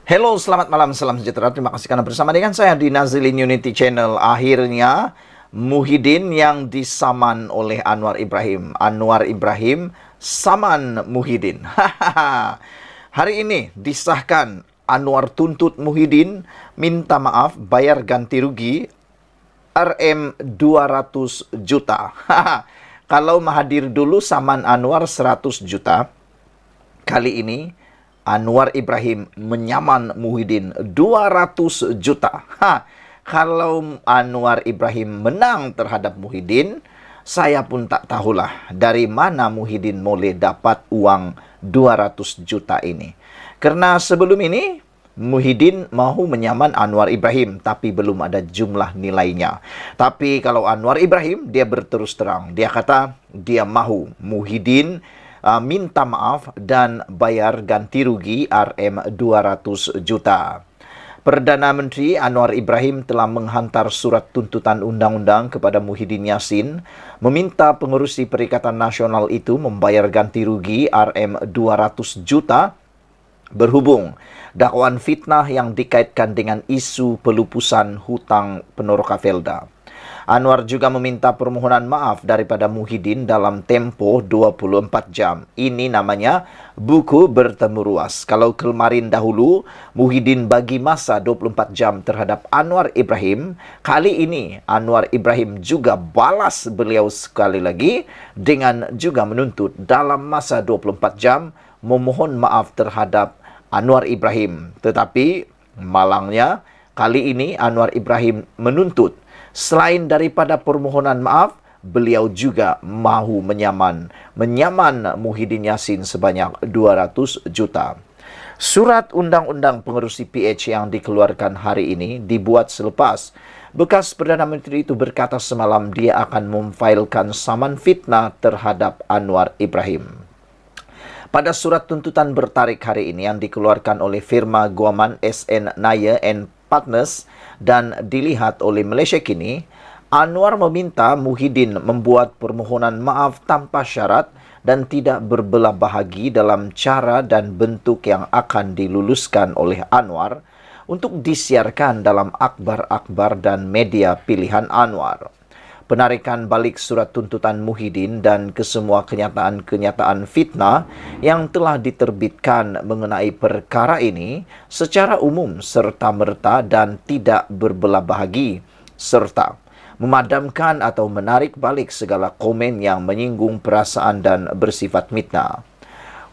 Halo, selamat malam, salam sejahtera. Terima kasih karena bersama dengan saya di Nazilin Unity Channel. Akhirnya, Muhyiddin yang disaman oleh Anwar Ibrahim. Anwar Ibrahim saman Muhyiddin. Hari ini disahkan Anwar tuntut Muhyiddin minta maaf bayar ganti rugi RM 200 juta. Kalau Mahathir dulu saman Anwar 100 juta, kali ini Anwar Ibrahim menyaman Muhyiddin 200 juta. Kalau Anwar Ibrahim menang terhadap Muhyiddin, saya pun tak tahulah dari mana Muhyiddin boleh dapat uang 200 juta ini. Karena sebelum ini, Muhyiddin mahu menyaman Anwar Ibrahim, tapi belum ada jumlah nilainya. Tapi kalau Anwar Ibrahim, dia berterus terang. Dia kata, dia mahu Muhyiddin minta maaf dan bayar ganti rugi RM 200 juta. Perdana Menteri Anwar Ibrahim telah menghantar surat tuntutan undang-undang kepada Muhyiddin Yassin meminta pengerusi Perikatan Nasional itu membayar ganti rugi RM 200 juta berhubung dakwaan fitnah yang dikaitkan dengan isu pelupusan hutang Penoroka-Felda. Anwar juga meminta permohonan maaf daripada Muhyiddin dalam tempoh 24 jam. Ini namanya buku bertemu ruas. Kalau kemarin dahulu Muhyiddin bagi masa 24 jam terhadap Anwar Ibrahim, kali ini Anwar Ibrahim juga balas beliau sekali lagi dengan juga menuntut dalam masa 24 jam memohon maaf terhadap Anwar Ibrahim. Tetapi malangnya kali ini Anwar Ibrahim menuntut selain daripada permohonan maaf, beliau juga mahu menyaman Muhyiddin Yassin sebanyak 200 juta. Surat undang-undang pengerusi PH yang dikeluarkan hari ini dibuat selepas bekas Perdana Menteri itu berkata semalam dia akan memfailkan saman fitnah terhadap Anwar Ibrahim. Pada surat tuntutan bertarik hari ini yang dikeluarkan oleh firma Guaman SN Nair and Partners dan dilihat oleh Malaysia kini, Anwar meminta Muhyiddin membuat permohonan maaf tanpa syarat dan tidak berbelah bahagi dalam cara dan bentuk yang akan diluluskan oleh Anwar untuk disiarkan dalam akhbar-akhbar dan media pilihan Anwar. Penarikan balik surat tuntutan Muhyiddin dan kesemua kenyataan-kenyataan fitnah yang telah diterbitkan mengenai perkara ini secara umum serta-merta dan tidak berbelah bahagi, serta memadamkan atau menarik balik segala komen yang menyinggung perasaan dan bersifat fitnah.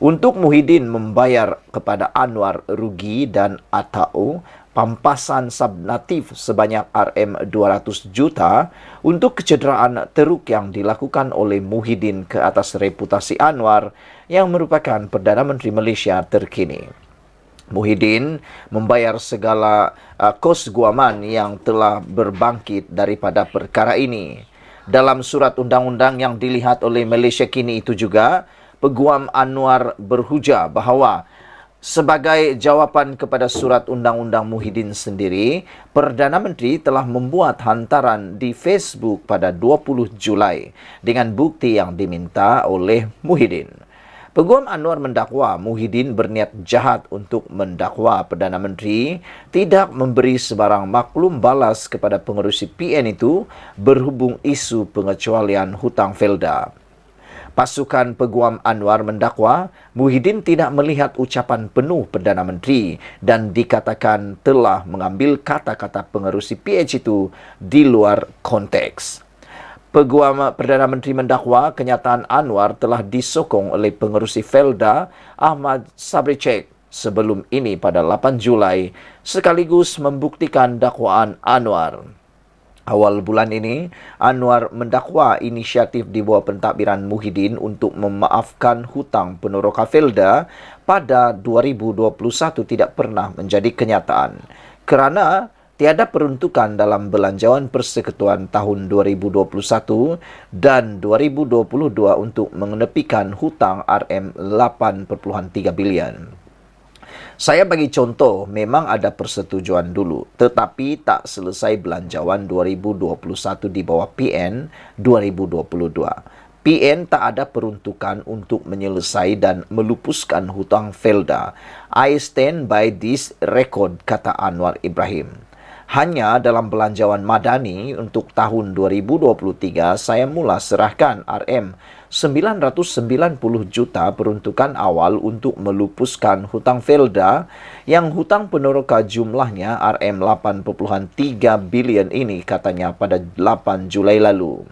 Untuk Muhyiddin membayar kepada Anwar rugi dan atau pampasan subnatif sebanyak RM 200 juta untuk kecederaan teruk yang dilakukan oleh Muhyiddin ke atas reputasi Anwar yang merupakan Perdana Menteri Malaysia terkini. Muhyiddin membayar segala kos guaman yang telah berbangkit daripada perkara ini. Dalam surat undang-undang yang dilihat oleh Malaysia kini itu juga, Peguam Anwar berhujah bahawa sebagai jawapan kepada surat undang-undang Muhyiddin sendiri, Perdana Menteri telah membuat hantaran di Facebook pada 20 Julai dengan bukti yang diminta oleh Muhyiddin. Peguam Anwar mendakwa Muhyiddin berniat jahat untuk mendakwa Perdana Menteri tidak memberi sebarang maklum balas kepada pengerusi PN itu berhubung isu pengecualian hutang Felda. Pasukan Peguam Anwar mendakwa Muhyiddin tidak melihat ucapan penuh Perdana Menteri dan dikatakan telah mengambil kata-kata pengerusi PH itu di luar konteks. Peguam Perdana Menteri mendakwa kenyataan Anwar telah disokong oleh pengerusi Felda Ahmad Sabri Sheikh sebelum ini pada 8 Julai sekaligus membuktikan dakwaan Anwar. Awal bulan ini, Anwar mendakwa inisiatif di bawah pentadbiran Muhyiddin untuk memaafkan hutang Penoroka-Felda pada 2021 tidak pernah menjadi kenyataan kerana tiada peruntukan dalam belanjawan persekutuan tahun 2021 dan 2022 untuk mengenepikan hutang RM 8.3 bilion. Saya bagi contoh, memang ada persetujuan dulu, tetapi tak selesai belanjawan 2021 di bawah PN 2022. PN tak ada peruntukan untuk menyelesaikan dan melupuskan hutang Felda. I stand by this record, kata Anwar Ibrahim. Hanya dalam belanjawan madani untuk tahun 2023, saya mula serahkan RM 990 juta peruntukan awal untuk melupuskan hutang Felda yang hutang peneroka jumlahnya RM 8.3 bilion ini, katanya pada 8 Julai lalu.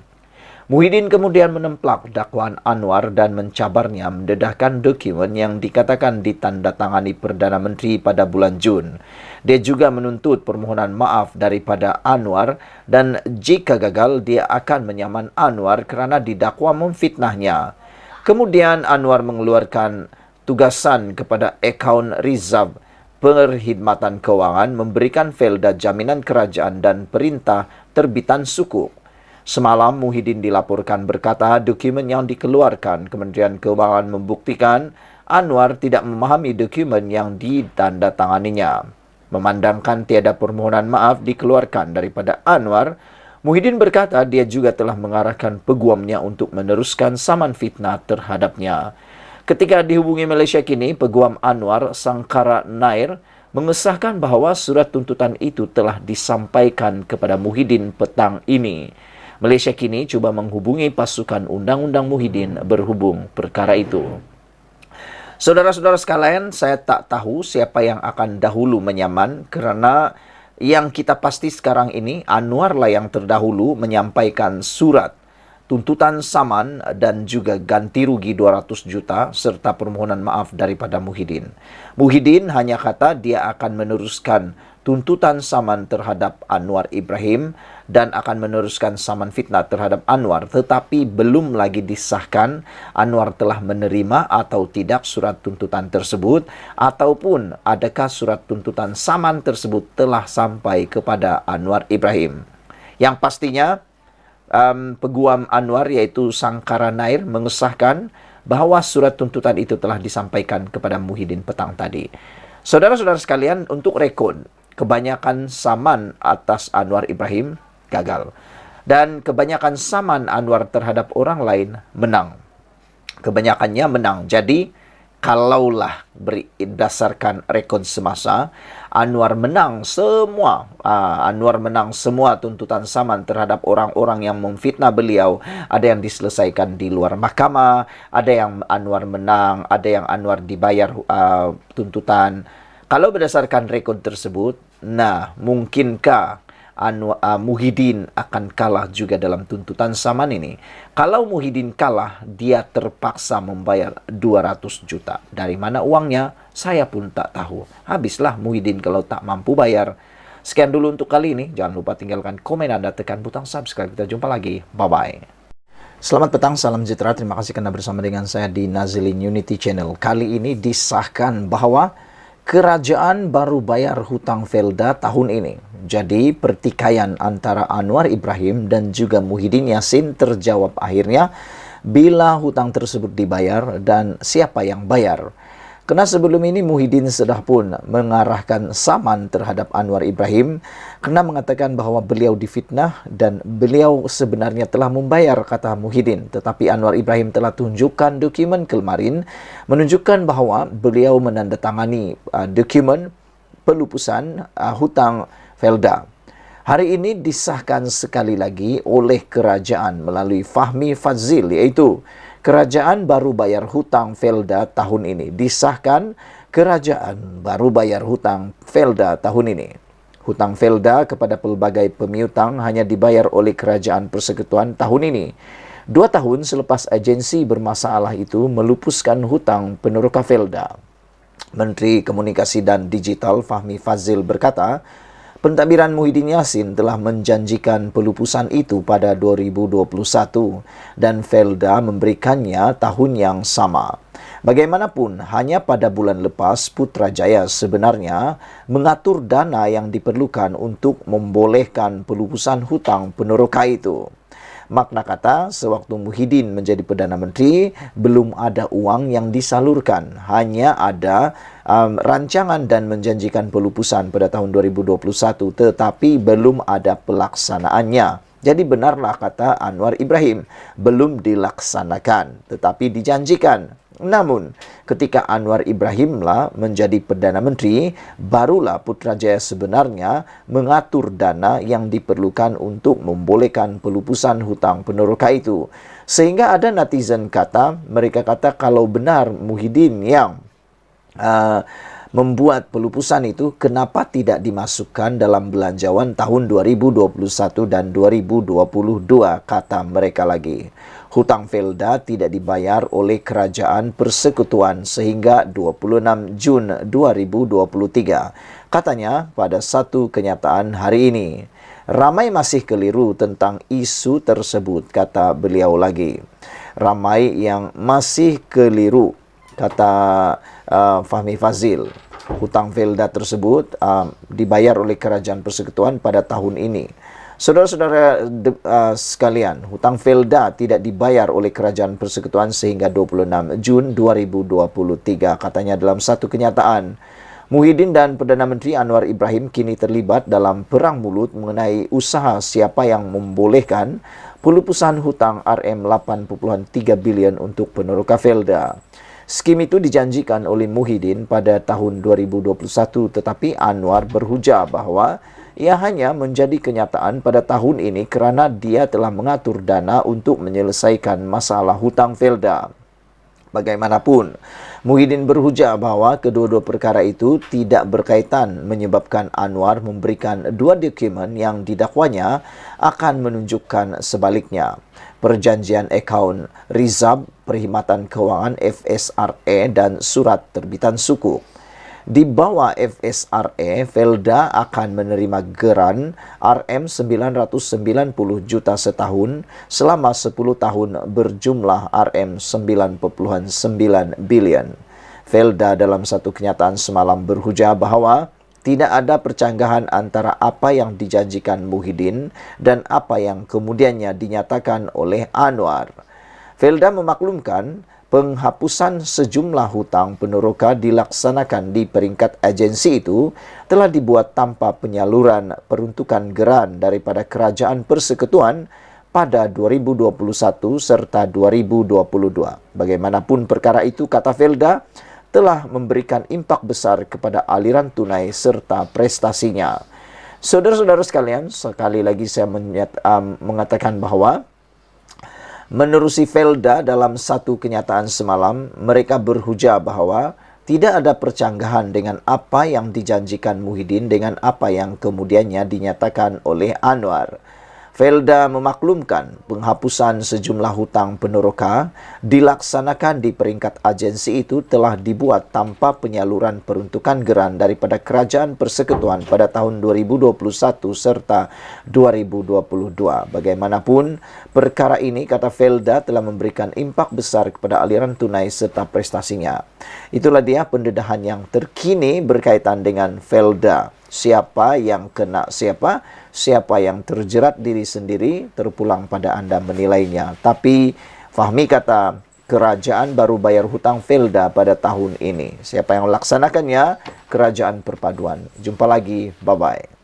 Muhyiddin kemudian menemplak dakwaan Anwar dan mencabarnya mendedahkan dokumen yang dikatakan ditandatangani Perdana Menteri pada bulan Jun. Dia juga menuntut permohonan maaf daripada Anwar dan jika gagal dia akan menyaman Anwar kerana didakwa memfitnahnya. Kemudian Anwar mengeluarkan tugasan kepada akaun Reserve Perkhidmatan Kewangan memberikan Felda jaminan kerajaan dan perintah terbitan sukuk. Semalam, Muhyiddin dilaporkan berkata dokumen yang dikeluarkan Kementerian Keuangan membuktikan Anwar tidak memahami dokumen yang ditandatanganinya. Memandangkan tiada permohonan maaf dikeluarkan daripada Anwar, Muhyiddin berkata dia juga telah mengarahkan peguamnya untuk meneruskan saman fitnah terhadapnya. Ketika dihubungi Malaysia Kini, peguam Anwar, Sangkara Nair, mengesahkan bahawa surat tuntutan itu telah disampaikan kepada Muhyiddin petang ini. Malaysia Kini cuba menghubungi pasukan undang-undang Muhyiddin berhubung perkara itu. Saudara-saudara sekalian, saya tak tahu siapa yang akan dahulu menyaman kerana yang kita pasti sekarang ini Anwar lah yang terdahulu menyampaikan surat tuntutan saman dan juga ganti rugi 200 juta serta permohonan maaf daripada Muhyiddin. Muhyiddin hanya kata dia akan meneruskan tuntutan saman terhadap Anwar Ibrahim dan akan meneruskan saman fitnah terhadap Anwar, tetapi belum lagi disahkan Anwar telah menerima atau tidak surat tuntutan tersebut ataupun adakah surat tuntutan saman tersebut telah sampai kepada Anwar Ibrahim. Yang pastinya peguam Anwar iaitu Sangkara Nair mengesahkan bahawa surat tuntutan itu telah disampaikan kepada Muhyiddin petang tadi. Saudara-saudara sekalian, untuk rekod, kebanyakan saman atas Anwar Ibrahim gagal. Dan kebanyakan saman Anwar terhadap orang lain menang. Kebanyakannya menang. Jadi, kalaulah berdasarkan rekod semasa, Anwar menang semua. Anwar menang semua tuntutan saman terhadap orang-orang yang memfitnah beliau. Ada yang diselesaikan di luar mahkamah, ada yang Anwar menang, ada yang Anwar dibayar tuntutan. Kalau berdasarkan rekod tersebut, mungkinkah Muhyiddin akan kalah juga dalam tuntutan saman ini? Kalau Muhyiddin kalah, dia terpaksa membayar 200 juta. Dari mana uangnya? Saya pun tak tahu. Habislah Muhyiddin kalau tak mampu bayar. Sekian dulu untuk kali ini. Jangan lupa tinggalkan komen Anda, tekan butang subscribe. Kita jumpa lagi. Bye-bye. Selamat petang, salam sejahtera. Terima kasih karena bersama dengan saya di Nazilin Unity Channel. Kali ini disahkan bahwa kerajaan baru bayar hutang Felda tahun ini. Jadi pertikaian antara Anwar Ibrahim dan juga Muhyiddin Yassin terjawab akhirnya bila hutang tersebut dibayar dan siapa yang bayar. Karena sebelum ini Muhyiddin sudah pun mengarahkan saman terhadap Anwar Ibrahim karena mengatakan bahawa beliau difitnah dan beliau sebenarnya telah membayar, kata Muhyiddin. Tetapi Anwar Ibrahim telah tunjukkan dokumen kemarin menunjukkan bahawa beliau menandatangani dokumen pelupusan hutang Felda. Hari ini disahkan sekali lagi oleh kerajaan melalui Fahmi Fadzil, iaitu kerajaan baru bayar hutang Felda tahun ini. Disahkan kerajaan baru bayar hutang Felda tahun ini. Hutang Felda kepada pelbagai pemiutang hanya dibayar oleh Kerajaan Persekutuan tahun ini. 2 tahun selepas agensi bermasalah itu melupuskan hutang peneroka Felda. Menteri Komunikasi dan Digital Fahmi Fadzil berkata, pentadbiran Muhyiddin Yassin telah menjanjikan pelupusan itu pada 2021 dan Felda memberikannya tahun yang sama. Bagaimanapun, hanya pada bulan lepas Putrajaya sebenarnya mengatur dana yang diperlukan untuk membolehkan pelupusan hutang peneroka itu. Makna kata, sewaktu Muhyiddin menjadi Perdana Menteri, belum ada uang yang disalurkan. Hanya ada rancangan dan menjanjikan pelupusan pada tahun 2021, tetapi belum ada pelaksanaannya. Jadi benarlah kata Anwar Ibrahim, belum dilaksanakan tetapi dijanjikan. Namun ketika Anwar Ibrahimlah menjadi Perdana Menteri, barulah Putrajaya sebenarnya mengatur dana yang diperlukan untuk membolehkan pelupusan hutang peneroka itu. Sehingga ada netizen mereka kata kalau benar Muhyiddin yang membuat pelupusan itu, kenapa tidak dimasukkan dalam belanjawan tahun 2021 dan 2022, kata mereka lagi. Hutang Felda tidak dibayar oleh Kerajaan Persekutuan sehingga 26 Jun 2023. Katanya pada satu kenyataan hari ini. Ramai masih keliru tentang isu tersebut, kata beliau lagi. Ramai yang masih keliru, kata Fahmi Fazil. Hutang Felda tersebut dibayar oleh Kerajaan Persekutuan pada tahun ini. Saudara-saudara sekalian, hutang Felda tidak dibayar oleh Kerajaan Persekutuan sehingga 26 Jun 2023, katanya dalam satu kenyataan. Muhyiddin dan Perdana Menteri Anwar Ibrahim kini terlibat dalam perang mulut mengenai usaha siapa yang membolehkan pelupusan hutang Rm8.3 bilion untuk peneroka Felda. Skim itu dijanjikan oleh Muhyiddin pada tahun 2021, tetapi Anwar berhujah bahwa ia hanya menjadi kenyataan pada tahun ini kerana dia telah mengatur dana untuk menyelesaikan masalah hutang Felda. Bagaimanapun, Muhyiddin berhujah bahwa kedua-dua perkara itu tidak berkaitan, menyebabkan Anwar memberikan dua dokumen yang didakwanya akan menunjukkan sebaliknya. Perjanjian akaun Rizab Perkhidmatan Kewangan FSRA dan surat terbitan sukuk. Di bawah FSRA, Felda akan menerima geran Rm990 juta setahun selama 10 tahun berjumlah Rm9.9 bilion. Felda dalam satu kenyataan semalam berhujah bahwa tidak ada percanggahan antara apa yang dijanjikan Muhyiddin dan apa yang kemudiannya dinyatakan oleh Anwar. Felda memaklumkan penghapusan sejumlah hutang peneroka dilaksanakan di peringkat agensi itu telah dibuat tanpa penyaluran peruntukan geran daripada Kerajaan Persekutuan pada 2021 serta 2022. Bagaimanapun perkara itu, kata Felda, telah memberikan impak besar kepada aliran tunai serta prestasinya. Saudara-saudara sekalian, sekali lagi saya mengatakan bahwa menerusi Felda dalam satu kenyataan semalam, mereka berhujah bahwa tidak ada percanggahan dengan apa yang dijanjikan Muhyiddin dengan apa yang kemudiannya dinyatakan oleh Anwar. Felda memaklumkan penghapusan sejumlah hutang peneroka dilaksanakan di peringkat agensi itu telah dibuat tanpa penyaluran peruntukan geran daripada Kerajaan Persekutuan pada tahun 2021 serta 2022. Bagaimanapun, perkara ini, kata Felda, telah memberikan impak besar kepada aliran tunai serta prestasinya. Itulah dia pendedahan yang terkini berkaitan dengan Felda. Siapa yang kena siapa yang terjerat diri sendiri, terpulang pada Anda menilainya. Tapi Fahmi kata kerajaan baru bayar hutang Felda pada tahun ini. Siapa yang melaksanakannya? Kerajaan Perpaduan. Jumpa lagi, bye-bye.